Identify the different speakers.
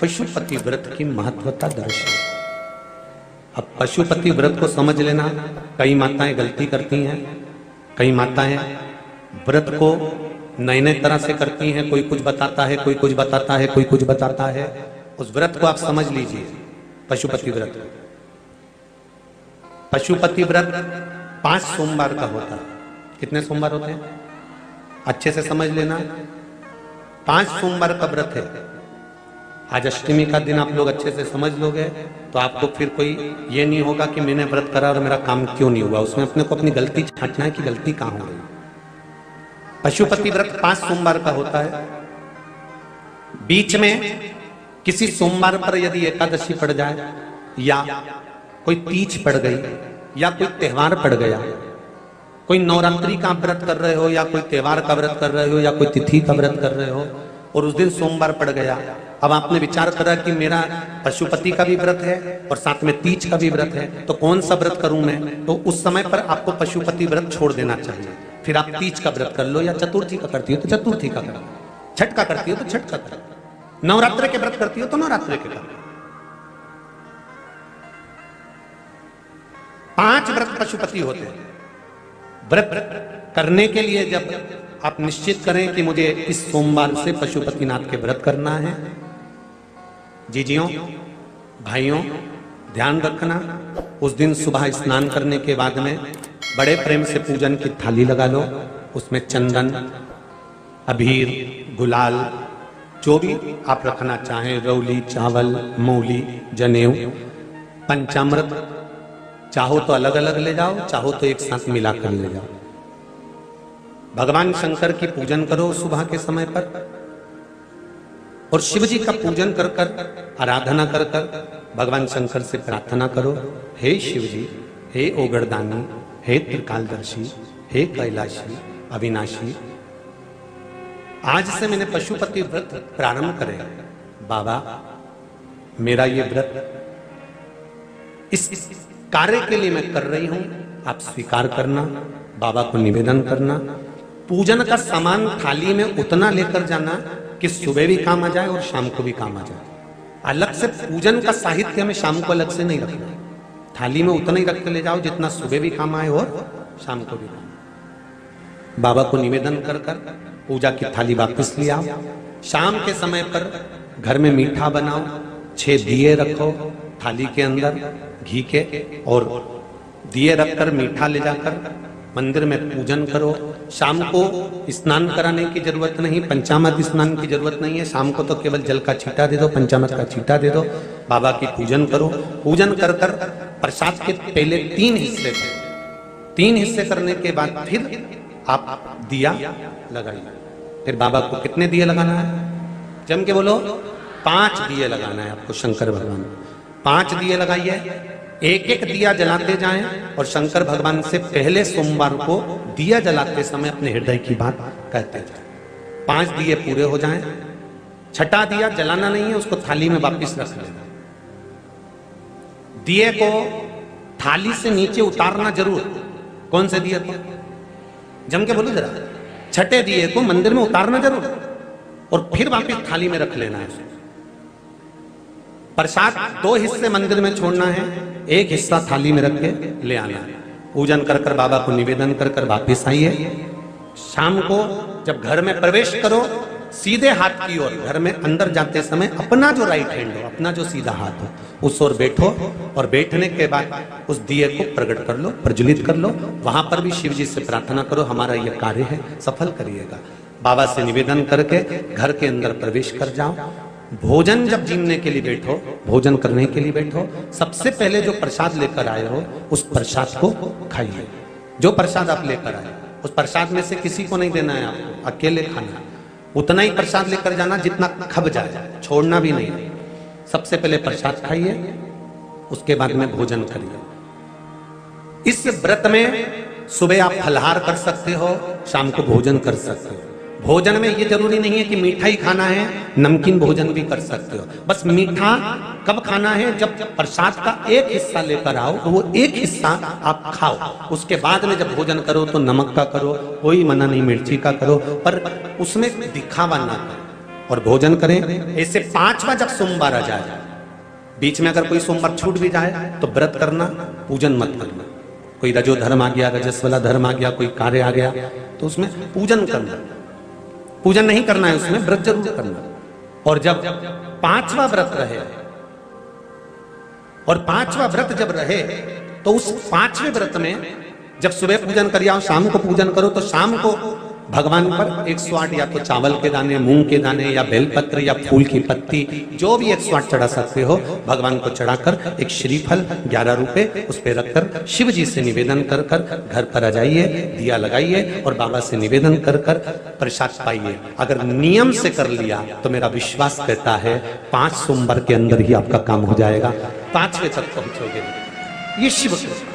Speaker 1: पशुपति व्रत की महत्वता दर्शाई। अब पशुपति व्रत को समझ लेना। कई माताएं गलती करती हैं, कई माताएं व्रत को नए नए तरह से करती हैं। कोई कुछ बताता है, कोई कुछ बताता है, कोई कुछ बताता है। उस व्रत को आप समझ लीजिए। पशुपति व्रत, पशुपति व्रत 5 सोमवार का होता है। कितने सोमवार होते हैं अच्छे से समझ लेना। 5 सोमवार का व्रत है। आज अष्टमी का दिन आप लोग अच्छे से समझ लोगे तो आपको फिर कोई ये नहीं होगा कि मैंने व्रत करा और मेरा काम क्यों नहीं हुआ। उसमें अपने को अपनी गलती छांटना है कि गलती कहां हो गई। पशुपति व्रत 5 सोमवार का होता है। बीच में किसी सोमवार पर यदि एकादशी पड़ जाए या कोई तीज पड़ गई या कोई त्योहार पड़ गया, कोई नवरात्रि का व्रत कर रहे हो या कोई त्योहार का व्रत कर रहे हो या कोई तिथि का व्रत कर रहे हो और उस दिन सोमवार पड़ गया, अब आपने विचार करा कि मेरा पशुपति का भी व्रत है और साथ में तीज का भी व्रत है, तो कौन सा व्रत करूं मैं। तो उस समय पर आपको पशुपति व्रत छोड़ देना चाहिए। फिर आप तीज का व्रत कर लो या चतुर्थी का करती हो तो चतुर्थी का करो, छठ का करती हो तो छठ का करो, नवरात्र के व्रत करती हो तो नवरात्र के करो। 5 व्रत पशुपति होते हैं। व्रत करने के लिए जब आप निश्चित करें कि मुझे इस सोमवार से पशुपतिनाथ के व्रत करना है, जीजियों भाइयों ध्यान रखना, उस दिन सुबह स्नान करने के बाद में बड़े प्रेम से पूजन की थाली लगा लो। उसमें चंदन, अबीर, गुलाल, जो भी आप रखना चाहें, रौली, चावल, मौली, जनेऊ, पंचामृत, चाहो तो अलग अलग ले जाओ, चाहो तो एक साथ मिलाकर ले जाओ। भगवान शंकर की पूजन करो सुबह के समय पर और शिव जी का पूजन कर कर, आराधना कर कर भगवान शंकर से प्रार्थना करो, हे शिव जी, हे ओगरदानी, हे त्रिकालदर्शी, हे कैलाशी, अविनाशी, आज से मैंने पशुपति व्रत प्रारंभ करे। बाबा मेरा ये व्रत इस कार्य के लिए मैं कर रही हूं, आप स्वीकार करना। बाबा को निवेदन करना। पूजन का सामान थाली में उतना लेकर जाना कि सुबह भी काम आ जाए और शाम को भी काम आ जाए। अलग से पूजन का साहित्य में शाम को अलग से नहीं रखना। थाली में उतना ही रख के ले जाओ जितना सुबह भी काम आए और शाम को भी काम आए। बाबा को निवेदन कर कर पूजा की थाली वापस ले आओ। शाम के समय पर घर में मीठा बनाओ, 6 दिए रखो थाली के अंदर घी के, और दिए रखकर मीठा ले जाकर मंदिर में पूजन करो। शाम को स्नान कराने की जरूरत नहीं, पंचामृत स्नान की जरूरत नहीं है। शाम को तो केवल जल का छींटा दे दो, पंचामृत का छींटा दे दो। बाबा की पूजन करो। पूजन कर कर प्रसाद के पहले 3 हिस्से करो। 3 हिस्से करने के बाद फिर आप दिया लगाइए। फिर बाबा को कितने दिए लगाना है? जम के बोलो, 5 दिए लगाना है आपको शंकर भगवान। 5 दिए लगाइए। एक एक दिया जलाते जाएं और शंकर भगवान से पहले सोमवार को दिया जलाते समय अपने हृदय की बात कहते जाएं। 5 दिए पूरे हो जाएं। छठा दिया जलाना नहीं है, उसको थाली में वापस रख लेना। दिए को थाली से नीचे उतारना जरूर। कौन से दिए को? जम के बोलो जरा। छठे दिए को मंदिर में उतारना जरूर और फिर वापस थाली में रख लेना है। प्रसाद 2 हिस्से मंदिर में छोड़ना है, 1 हिस्सा थाली में रख के ले आना है। पूजन कर कर बाबा को निवेदन कर कर वापिस आइए। शाम को जब घर में प्रवेश करो, सीधे हाथ की ओर घर में अंदर जाते समय अपना जो राइट हैंड हो, अपना जो सीधा हाथ हो, उस ओर बैठो और बैठने के बाद उस दिए को प्रकट कर लो, प्रज्वलित कर लो। वहां पर भी शिव जी से प्रार्थना करो, हमारा यह कार्य है सफल करिएगा। बाबा से निवेदन करके घर के अंदर प्रवेश कर जाओ। भोजन जब जीमने के लिए बैठो, भोजन करने के लिए बैठो, सबसे पहले जो प्रसाद लेकर आए हो उस प्रसाद को खाइए। जो प्रसाद आप लेकर आए उस प्रसाद में से किसी को नहीं देना है, आपको अकेले खाना है। उतना ही प्रसाद लेकर जाना जितना खब जाए, छोड़ना भी नहीं। सबसे पहले प्रसाद खाइए, उसके बाद में भोजन करिए। इस व्रत में सुबह आप फलहार कर सकते हो, शाम को भोजन कर सकते हो। भोजन में ये जरूरी नहीं है कि मीठा ही खाना है, नमकीन भोजन भी कर सकते हो। बस मीठा कब खाना है? जब प्रसाद का 1 हिस्सा लेकर आओ, तो वो 1 हिस्सा आप खाओ। उसके बाद में जब भोजन करो तो नमक का करो, कोई मना नहीं, मिर्ची का करो, पर उसमें दिखावा ना करो। और भोजन करें। ऐसे 5वां जब सोमवार आ जाए, बीच में अगर कोई सोमवार छूट भी जाए तो व्रत करना, पूजन मत करना। कोई रजो धर्म आ गया, रजस वाला धर्म आ गया, कोई कार्य आ गया तो उसमें पूजन करना, पूजन नहीं करना है, उसमें व्रत जरूर करना। और जब 5वां व्रत रहे, और 5वां व्रत जब रहे तो उस 5वें व्रत में जब सुबह पूजन कर आओ, शाम को पूजन करो, तो शाम को भगवान पर 108 या तो चावल के दाने, मूंग के दाने, या बेलपत्र, या फूल की पत्ती, जो भी 108 चढ़ा सकते हो भगवान को चढ़ाकर एक श्रीफल 11 रुपए उस पर रखकर शिव जी से निवेदन कर कर घर पर आ जाइए, दिया लगाइए और बाबा से निवेदन कर कर प्रसाद पाइए। अगर नियम से कर लिया तो मेरा विश्वास कहता है 5 सोमवार के अंदर ही आपका काम हो जाएगा, 5वें तक पहुंचोगे। ये शिव कृपा।